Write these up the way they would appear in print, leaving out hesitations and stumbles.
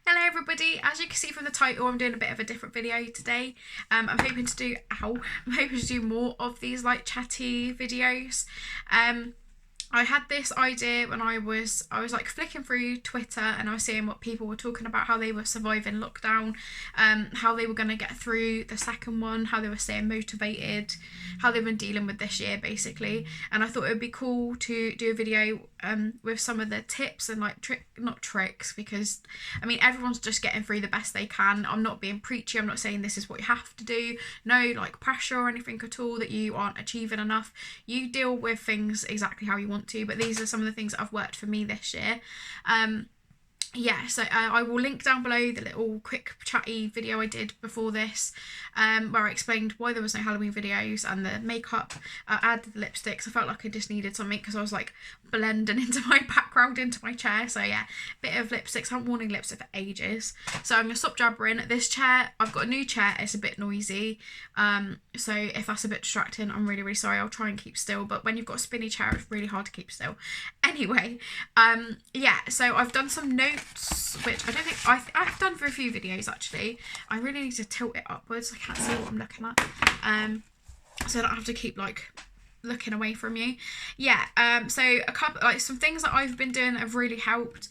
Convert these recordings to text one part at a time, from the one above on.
Hello everybody, as you can see from the title, I'm doing a bit of a different video today. I'm hoping to do more of these like chatty videos. I had this idea when I was like flicking through Twitter, and I was seeing what people were talking about, how they were surviving lockdown, how they were going to get through the second one, how they were staying motivated, how they've been dealing with this year basically. And I thought it would be cool to do a video with some of the tips and like not tricks, because I mean everyone's just getting through the best they can. I'm not being preachy, I'm not saying this is what you have to do, no like pressure or anything at all that you aren't achieving enough. You deal with things exactly how you want to, but these are some of the things that have worked for me this year. So I will link down below the little quick chatty video I did before this, where I explained why there was no Halloween videos and the makeup. I added the lipsticks. I felt like I just needed something because I was like blending into my background into my chair. So yeah, bit of lipsticks. I haven't worn any lipstick for ages, so I'm gonna stop jabbering. This chair, I've got a new chair. It's a bit noisy, so if that's a bit distracting, I'm really sorry. I'll try and keep still, but when you've got a spinny chair, it's really hard to keep still. Anyway, so I've done some notes, which I don't think I've done for a few videos actually. I really need to tilt it upwards. I can't see what I'm looking at, so I don't have to keep like looking away from you. So a couple, like some things that I've been doing that have really helped,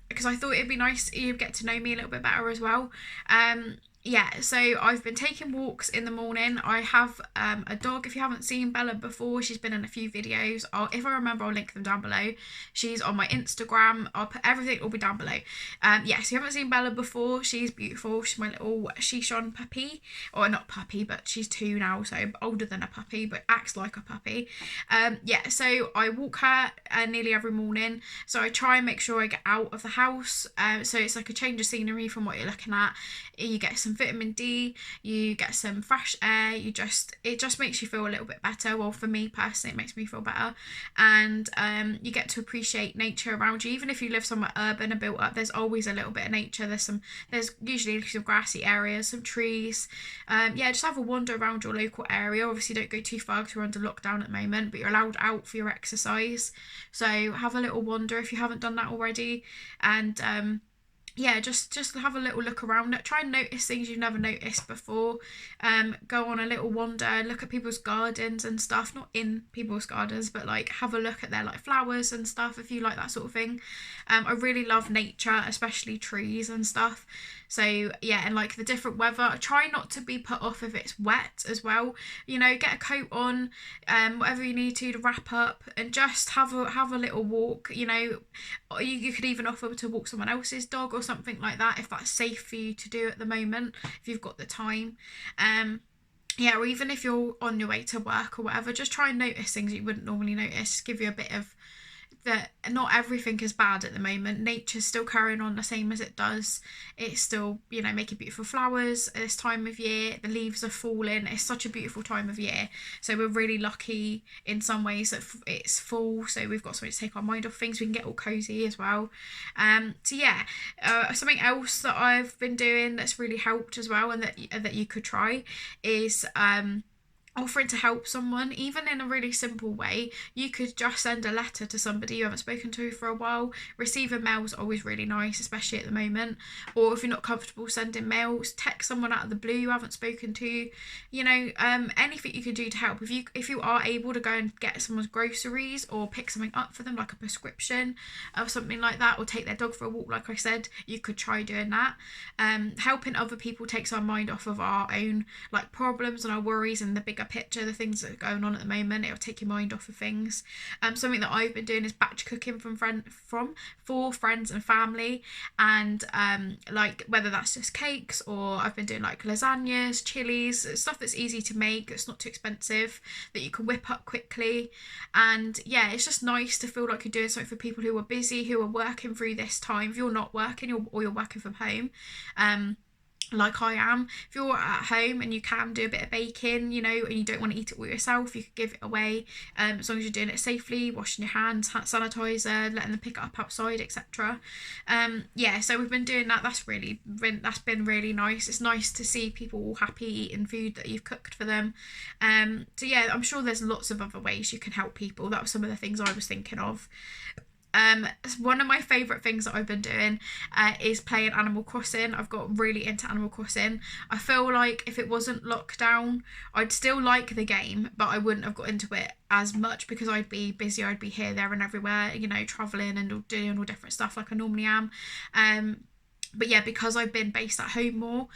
because I thought it'd be nice you get to know me a little bit better as well. So I've been taking walks in the morning. I have a dog. If you haven't seen Bella before, she's been in a few videos. If I remember, I'll link them down below. She's on my Instagram. I'll put everything, will be down below. So you haven't seen Bella before, she's beautiful. She's my little Shishon puppy, or not puppy, but she's 2 now, so older than a puppy, but acts like a puppy. So I walk her nearly every morning. So I try and make sure I get out of the house. So it's like a change of scenery from what you're looking at. You get some vitamin D, you get some fresh air, it just makes you feel a little bit better. Well, for me personally, it makes me feel better. And you get to appreciate nature around you. Even if you live somewhere urban and built up, there's always a little bit of nature. There's usually some grassy areas, some trees. Just have a wander around your local area. Obviously don't go too far because we're under lockdown at the moment, but you're allowed out for your exercise, so have a little wander if you haven't done that already. And just have a little look around it. Try and notice things you've never noticed before. Go on a little wander, look at people's gardens and stuff. Not in people's gardens, but like have a look at their like flowers and stuff if you like that sort of thing. I really love nature, especially trees and stuff. So and like the different weather. Try not to be put off if it's wet as well. Get a coat on, whatever you need to wrap up, and just have a little walk. You could even offer to walk someone else's dog or something like that if that's safe for you to do at the moment, if you've got the time. Or even if you're on your way to work or whatever, just try and notice things you wouldn't normally notice. Give you a bit of that not everything is bad at the moment. Nature's still carrying on the same as it does. It's still, making beautiful flowers this time of year. The leaves are falling. It's such a beautiful time of year. So we're really lucky in some ways that it's fall. So we've got something to take our mind off things. We can get all cozy as well. Something else that I've been doing that's really helped as well, and that you could try, is offering to help someone, even in a really simple way. You could just send a letter to somebody you haven't spoken to for a while. Receiving mail is always really nice, especially at the moment. Or if you're not comfortable sending mails, text someone out of the blue you haven't spoken to. Anything you could do to help. If you are able to go and get someone's groceries or pick something up for them, like a prescription or something like that, or take their dog for a walk, like I said, you could try doing that. Helping other people takes our mind off of our own like problems and our worries and the bigger picture, the things that are going on at the moment. It'll take your mind off of things. Something that I've been doing is batch cooking for friends and family, and like whether that's just cakes, or I've been doing like lasagnas, chilies, stuff that's easy to make, that's not too expensive, that you can whip up quickly. And it's just nice to feel like you're doing something for people who are busy, who are working through this time. If you're not working, or you're working from home, like I am, if you're at home and you can do a bit of baking, and you don't want to eat it all yourself, you could give it away, as long as you're doing it safely, washing your hands, hand sanitizer, letting them pick it up outside, etc. So we've been doing that. That's been really nice. It's nice to see people all happy eating food that you've cooked for them. I'm sure there's lots of other ways you can help people. That was some of the things I was thinking of. One of my favourite things that I've been doing is playing Animal Crossing. I've got really into Animal Crossing. I feel like if it wasn't lockdown, I'd still like the game, but I wouldn't have got into it as much because I'd be busy. I'd be here, there and everywhere, you know, travelling and doing all different stuff like I normally am. But yeah, because I've been based at home more,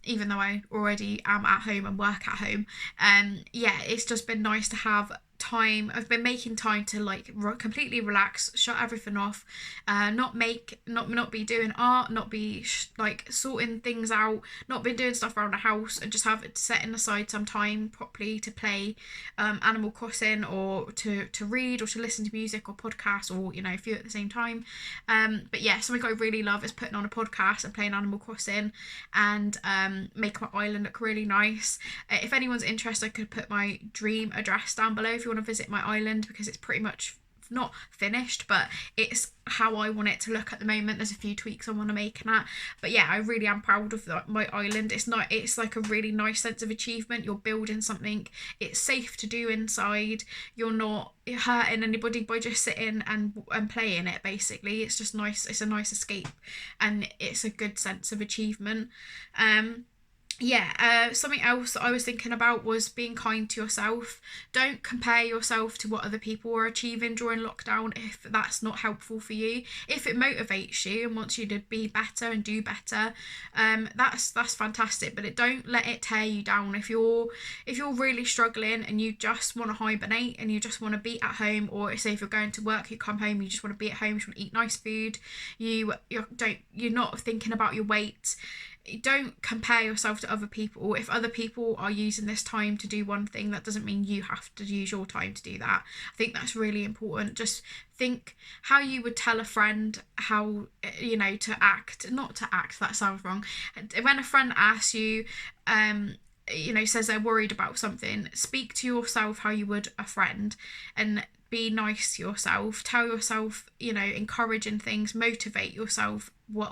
even though I already am at home and work at home, yeah, it's just been nice to have time. I've been making time to like completely relax, shut everything off, not be doing art, not be like sorting things out, not been doing stuff around the house, and just have it setting aside some time properly to play Animal Crossing, or to read, or to listen to music or podcasts, or you know, a few at the same time. But yeah, something I really love is putting on a podcast and playing Animal Crossing, and make my island look really nice. If anyone's interested, I could put my dream address down below if you want to visit my island, because it's pretty much not finished, but it's how I want it to look at the moment. There's a few tweaks I want to make and that, but yeah, I really am proud of my island. It's like a really nice sense of achievement. You're building something, it's safe to do inside, you're not hurting anybody by just sitting and playing it. Basically, it's just nice. It's a nice escape, and it's a good sense of achievement. Something else that I was thinking about was being kind to yourself. Don't compare yourself to what other people are achieving during lockdown if that's not helpful for you. If it motivates you and wants you to be better and do better, that's fantastic. But don't let it tear you down. If you're really struggling and you just want to hibernate and you just want to be at home, or say if you're going to work, you come home, you just want to be at home, you just want to eat nice food, you're not thinking about your weight. Don't compare yourself to other people. If other people are using this time to do one thing, that doesn't mean you have to use your time to do that. I think that's really important. Just think how you would tell a friend how, you know, to act. Not to act, that sounds wrong. When a friend asks you, you know, says they're worried about something, speak to yourself how you would a friend, and be nice to yourself. Tell yourself, you know, encouraging things, motivate yourself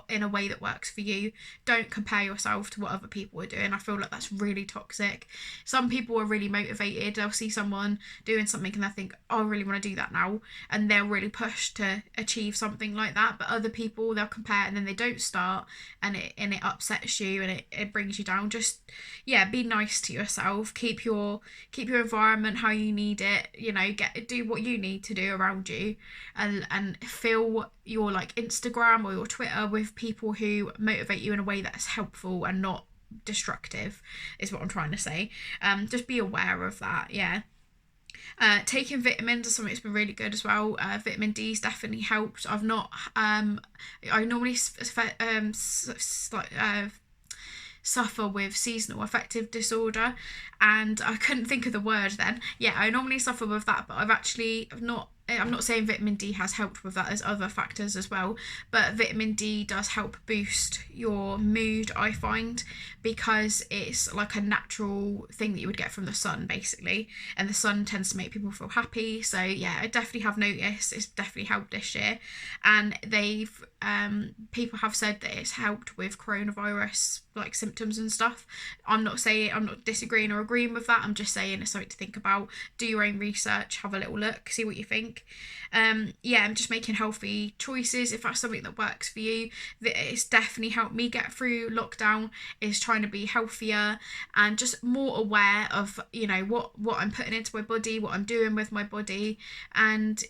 in a way that works for you. Don't compare yourself to what other people are doing. I feel like that's really toxic. Some people are really motivated. They'll see someone doing something and they'll think, oh, I really want to do that now, and they'll really push to achieve something like that. But other people, they'll compare and then they don't start, and it upsets you, and it brings you down. Just be nice to yourself. Keep your environment how you need it. You know, do what you need to do around you, and fill your like Instagram or your Twitter with people who motivate you in a way that's helpful and not destructive, is what I'm trying to say. Just be aware of that. Taking vitamins is something that's been really good as well. Vitamin D's definitely helped. I normally suffer with seasonal affective disorder, and I couldn't think of the word then. I normally suffer with that, but I'm not saying vitamin D has helped with that. There's other factors as well, but vitamin D does help boost your mood, I find, because it's like a natural thing that you would get from the sun, basically, and the sun tends to make people feel happy. So I definitely have noticed it's definitely helped this year, and people have said that it's helped with coronavirus like symptoms and stuff. I'm not disagreeing or agreeing with that. I'm just saying it's something to think about. Do your own research, have a little look, see what you think. I'm just making healthy choices. If that's something that works for you, it's definitely helped me get through lockdown, is trying to be healthier and just more aware of, you know, what I'm putting into my body, what I'm doing with my body, and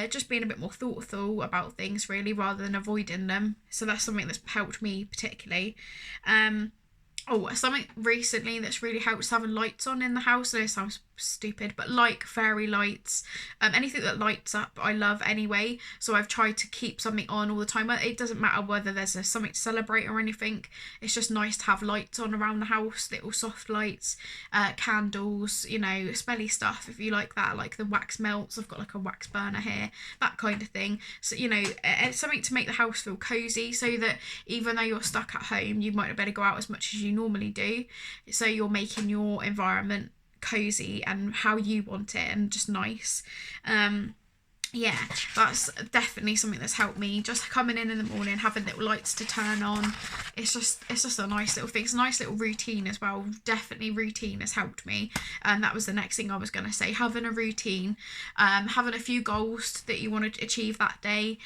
just being a bit more thoughtful about things, really, rather than avoiding them. So that's something that's helped me particularly. Something recently that's really helped is having lights on in the house. I know it sounds stupid, but like fairy lights, anything that lights up I love anyway, so I've tried to keep something on all the time. It doesn't matter whether there's something to celebrate or anything, it's just nice to have lights on around the house, little soft lights, candles, you know, smelly stuff if you like that, like the wax melts. I've got like a wax burner here, that kind of thing. So, you know, it's something to make the house feel cozy, so that even though you're stuck at home, you might not be able to go out as much as you normally do, so you're making your environment cozy and how you want it, and just nice. yeah, that's definitely something that's helped me. Just coming in the morning, having little lights to turn on, it's just a nice little thing. It's a nice little routine as well. Definitely routine has helped me, and that was the next thing I was going to say. Having a routine, having a few goals that you want to achieve that day,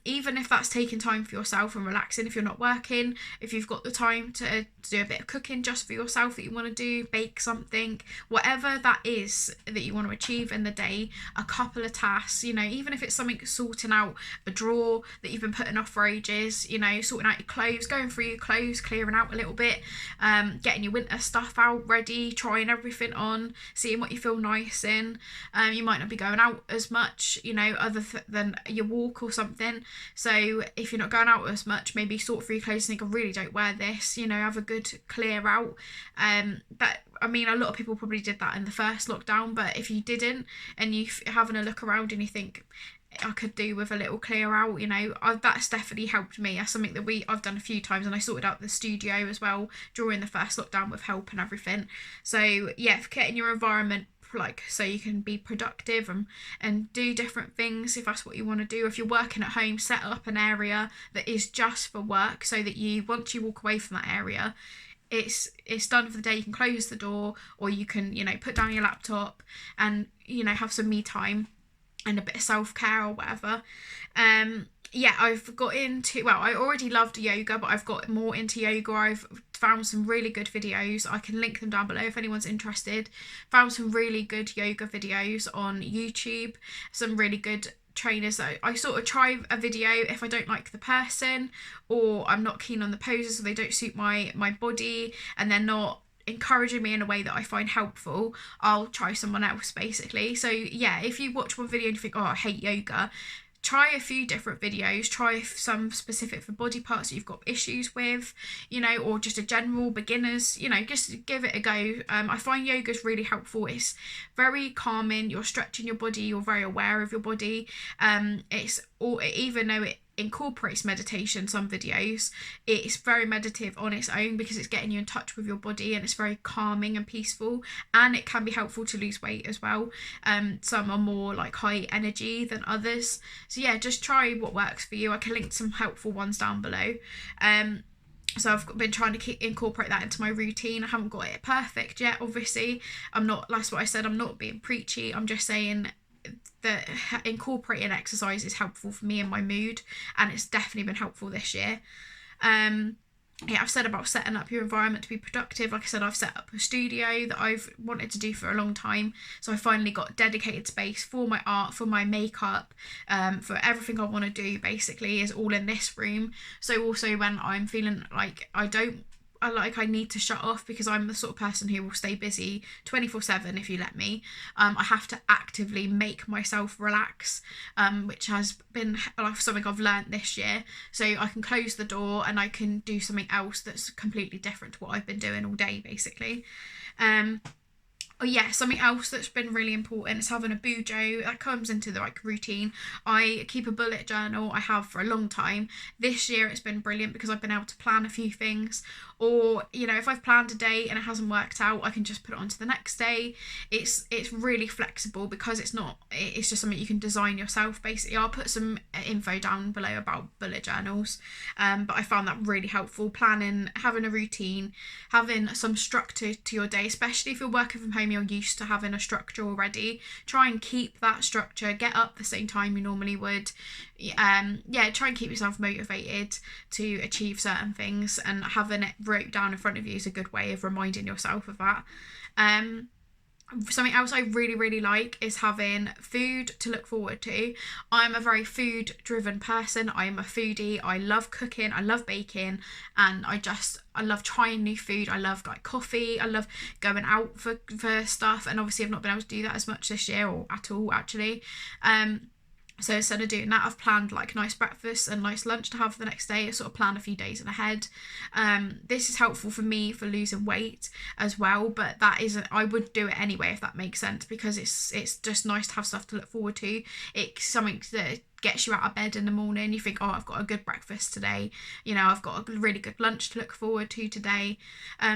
even if that's taking time for yourself and relaxing. If you're not working, if you've got the time to do a bit of cooking just for yourself that you want to do, bake something, whatever that is that you want to achieve in the day, a couple of tasks, you know, even if it's something sorting out a drawer that you've been putting off for ages, you know, sorting out your clothes, going through your clothes, clearing out a little bit, getting your winter stuff out ready, trying everything on, seeing what you feel nice in. You might not be going out as much, you know, other than your walk or something. So if you're not going out as much, maybe sort through your clothes and think, I really don't wear this, you know, have a good clear out. I mean, a lot of people probably did that in the first lockdown, but if you didn't and you're having a look around and you think, I could do with a little clear out, you know, that's definitely helped me. That's something that I've done a few times, and I sorted out the studio as well during the first lockdown with help and everything. So yeah, getting your environment like so you can be productive and do different things if that's what you want to do. If you're working at home, set up an area that is just for work, so that you, once you walk away from that area, it's done for the day. You can close the door, or you can, you know, put down your laptop and, you know, have some me time and a bit of self-care or whatever. Yeah, I've got into, well, I already loved yoga, but I've got more into yoga. I've found some really good videos. I can link them down below if anyone's interested. Found some really good yoga videos on YouTube, some really good trainers. I sort of try a video if I don't like the person, or I'm not keen on the poses, or they don't suit my body and they're not encouraging me in a way that I find helpful, I'll try someone else basically. So yeah, if you watch one video and you think, oh, I hate yoga, try a few different videos, try some specific for body parts that you've got issues with, you know, or just a general beginners, you know, just give it a go. I find yoga's really helpful. It's very calming, you're stretching your body, you're very aware of your body. It's all, even though it incorporates meditation, some videos, it's very meditative on its own because it's getting you in touch with your body, and it's very calming and peaceful, and it can be helpful to lose weight as well. Some are more like high energy than others, so yeah, just try what works for you. I can link some helpful ones down below. So I've been trying to incorporate that into my routine. I haven't got it perfect yet, obviously. I'm not, that's what I said, I'm not being preachy, I'm just saying that incorporating exercise is helpful for me and my mood, and it's definitely been helpful this year. Yeah, I've said about setting up your environment to be productive. Like I said, I've set up a studio that I've wanted to do for a long time, so I finally got dedicated space for my art, for my makeup, for everything I want to do basically is all in this room. So also when I'm feeling like I need to shut off, because I'm the sort of person who will stay busy 24/7 if you let me. I have to actively make myself relax, which has been something I've learnt this year. So I can close the door and I can do something else that's completely different to what I've been doing all day basically. Oh yeah, something else that's been really important is having a bujo. That comes into the routine. I keep a bullet journal. I have for a long time. This year it's been brilliant because I've been able to plan a few things, or you know, if I've planned a day and it hasn't worked out, I can just put it on to the next day. It's really flexible because it's just something you can design yourself basically. I'll put some info down below about bullet journals, but I found that really helpful. Planning, having a routine, having some structure to your day, especially if you're working from home, you're used to having a structure already. Try and keep that structure. Get up the same time you normally would. Yeah, try and keep yourself motivated to achieve certain things, and having it wrote down in front of you is a good way of reminding yourself of that. Something else I really like is having food to look forward to. I'm a very food driven person. I'm a foodie. I love cooking, I love baking, and I love trying new food. I love like coffee, I love going out for stuff, and obviously I've not been able to do that as much this year, or at all actually. So instead of doing that, I've planned like nice breakfast and nice lunch to have the next day. I sort of plan a few days in ahead. This is helpful for me for losing weight as well, but I would do it anyway if that makes sense, because it's just nice to have stuff to look forward to. It's something that gets you out of bed in the morning. You think, oh, I've got a good breakfast today, you know, I've got a really good lunch to look forward to today.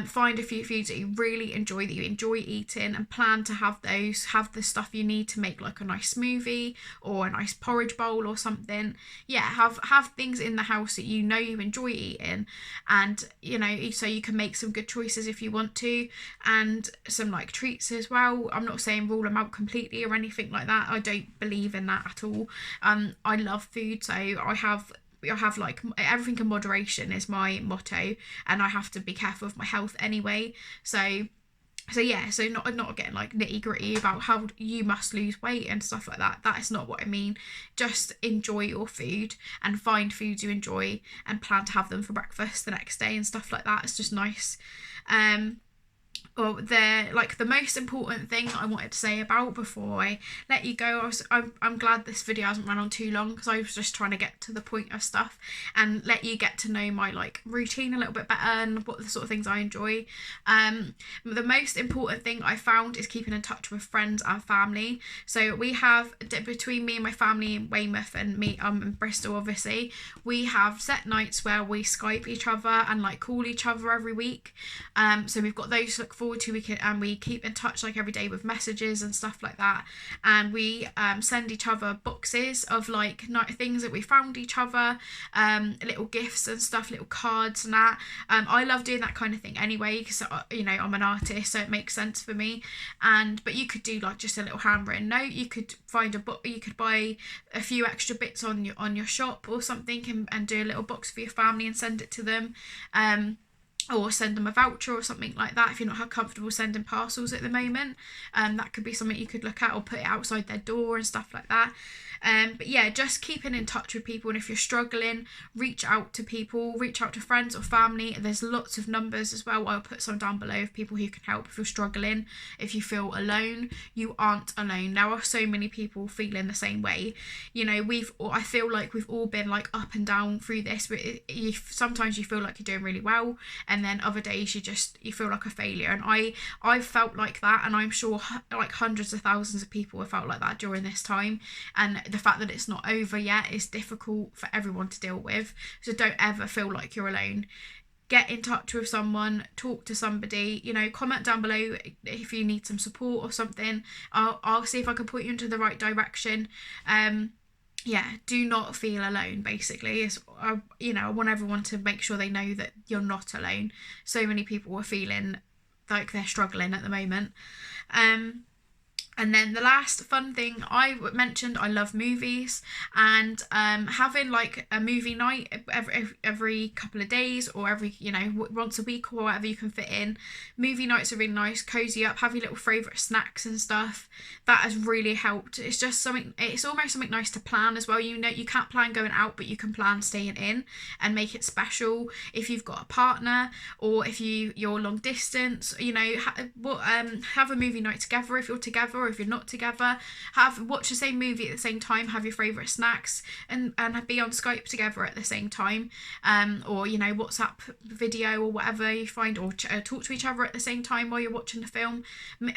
Find a few foods that you really enjoy, that you enjoy eating, and plan to have those. Have the stuff you need to make like a nice smoothie or a nice porridge bowl or something. Yeah, have things in the house that you know you enjoy eating, and you know, so you can make some good choices if you want to, and some like treats as well. I'm not saying rule them out completely or anything like that. I don't believe in that at all. I love food, so I have like everything in moderation is my motto, and I have to be careful of my health anyway. So yeah, so not getting like nitty gritty about how you must lose weight and stuff like that. That is not what I mean. Just enjoy your food and find foods you enjoy and plan to have them for breakfast the next day and stuff like that. It's just nice. Well, the most important thing I wanted to say about before I let you go, I'm glad this video hasn't run on too long, because I was just trying to get to the point of stuff and let you get to know my like routine a little bit better and what the sort of things I enjoy. The most important thing I found is keeping in touch with friends and family. So we have, between me and my family in Weymouth and me in Bristol, obviously, we have set nights where we Skype each other and like call each other every week. So we've got those to look forward to. We keep in touch like every day with messages and stuff like that, and we send each other boxes of like things that we found each other, little gifts and stuff, little cards and that. I love doing that kind of thing anyway, because you know, I'm an artist, so it makes sense for me. But you could do like just a little handwritten note. You could find a book, you could buy a few extra bits on your shop or something, and do a little box for your family and send it to them. Or send them a voucher or something like that if you're not comfortable sending parcels at the moment. That could be something you could look at, or put it outside their door and stuff like that. But yeah, just keeping in touch with people, and if you're struggling, reach out to people, reach out to friends or family. There's lots of numbers as well. I'll put some down below of people who can help if you're struggling. If you feel alone, you aren't alone. There are so many people feeling the same way. You know, I feel like we've all been like up and down through this, but sometimes you feel like you're doing really well, and then other days you feel like a failure. And I felt like that, and I'm sure like hundreds of thousands of people have felt like that during this time. And the fact that it's not over yet is difficult for everyone to deal with. So don't ever feel like you're alone. Get in touch with someone, talk to somebody, you know, comment down below if you need some support or something. I'll see if I can point you into the right direction. Yeah, do not feel alone, basically. You know, I want everyone to make sure they know that you're not alone. So many people are feeling like they're struggling at the moment. And then the last fun thing I mentioned, I love movies, and having like a movie night every couple of days, or every, you know, once a week or whatever you can fit in. Movie nights are really nice, cozy up, have your little favourite snacks and stuff. That has really helped. It's just something, it's almost something nice to plan as well. You know, you can't plan going out, but you can plan staying in and make it special. If you've got a partner, or if you're long distance, you know, have a movie night together if you're together. Or if you're not together, watch the same movie at the same time, have your favourite snacks, and be on Skype together at the same time, or you know, WhatsApp video or whatever you find, or talk to each other at the same time while you're watching the film.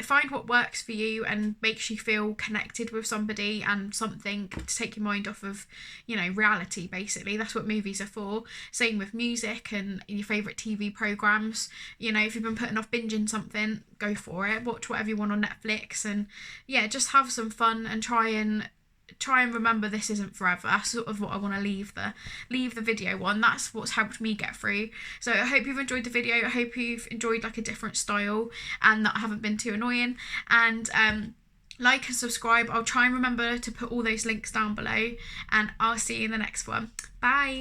Find what works for you and makes you feel connected with somebody, and something to take your mind off of, you know, reality. Basically, that's what movies are for. Same with music and your favourite TV programmes. You know, if you've been putting off binging something, go for it. Watch whatever you want on Netflix, and yeah, just have some fun and try and remember this isn't forever. That's sort of what I want to leave the video on. That's what's helped me get through. So I hope you've enjoyed the video. I hope you've enjoyed like a different style, and that I haven't been too annoying. And like and subscribe. I'll try and remember to put all those links down below, and I'll see you in the next one. Bye.